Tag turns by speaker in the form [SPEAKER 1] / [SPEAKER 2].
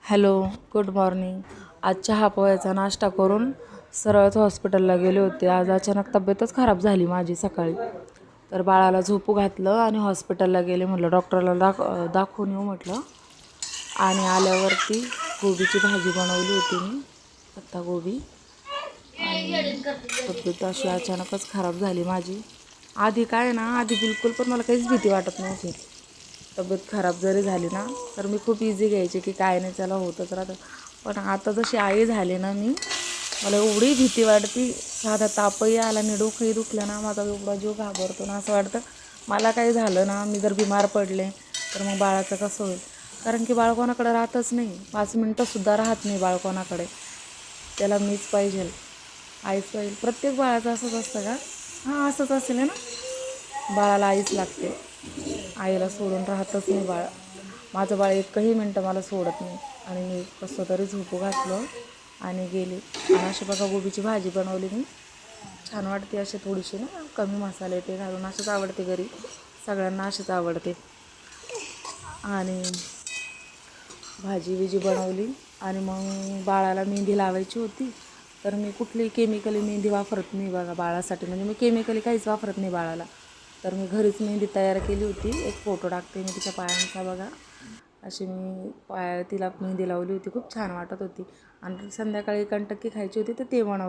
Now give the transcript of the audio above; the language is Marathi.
[SPEAKER 1] Hello, good morning. आज चहा पोह्याचा नाश्ता करून सरळच हॉस्पिटलला गेले होते. आज अचानक तब्येतच खराब झाली माझी सकाळी. तर बाळाला झोपू घातलं आणि हॉस्पिटलला गेले. म्हटलं डॉक्टरला दाखवून येऊ म्हटलं. आणि आल्यावरती गोबीची भाजी बनवली होती मी, पत्तागोबी. आणि तब्येत अशी अचानकच खराब झाली माझी. आधी काय ना, आधी बिलकुल पण मला काहीच भीती वाटत नव्हती. तब्येत खराब जरी झाली ना, तर मी खूप इझी घ्यायची की काय नाही, त्याला होतच राहतं. पण आता जशी आई झाली ना मला एवढी भीती वाटते. साधा तापही आला आणि डोकंही दुखलं ना, माझा एवढा जीव घाबरतो ना. असं वाटतं मला काही झालं ना, मी जर बिमार पडले तर मग बाळाचं कसं होईल. कारण की बाळ कोणाकडे राहतच नाही, 5 मिनटंसुद्धा राहत नाही बाळ कोणाकडे. त्याला मीच पाहिजे, आईच पाहिजे. प्रत्येक बाळाचं असंच असतं का? हां, असंच असेल ना. बाळाला आईच लागते, आईला सोडून राहतच नाही बाळ. माझं बाळ एकही मिनटं मला सोडत नाही. आणि मी कसं तरी झोपू घातलं आणि गेली. आणि अशी बघा गोबीची भाजी बनवली मी. छान वाटते अशी थोडीशी ना, कमी मसाले ते घालून. अशीच आवडते घरी सगळ्यांना, अशीच आवडते. आणि भाजी बनवली. आणि मग बाळाला मेहंदी लावायची होती. तर मी कुठलीही केमिकली मेहंदी वापरत नाही बघा बाळासाठी. म्हणजे मी केमिकली काहीच वापरत नाही बाळाला. तर मी घरीच मेहंदी तयार केली होती. एक फोटो टाकते मी तिच्या पायांचा बघा. अशी मी तिला मेहंदी लावली होती. खूप छान वाटत होती. आणि संध्याकाळी कंटक्की खायची होती, तर ते बनवली.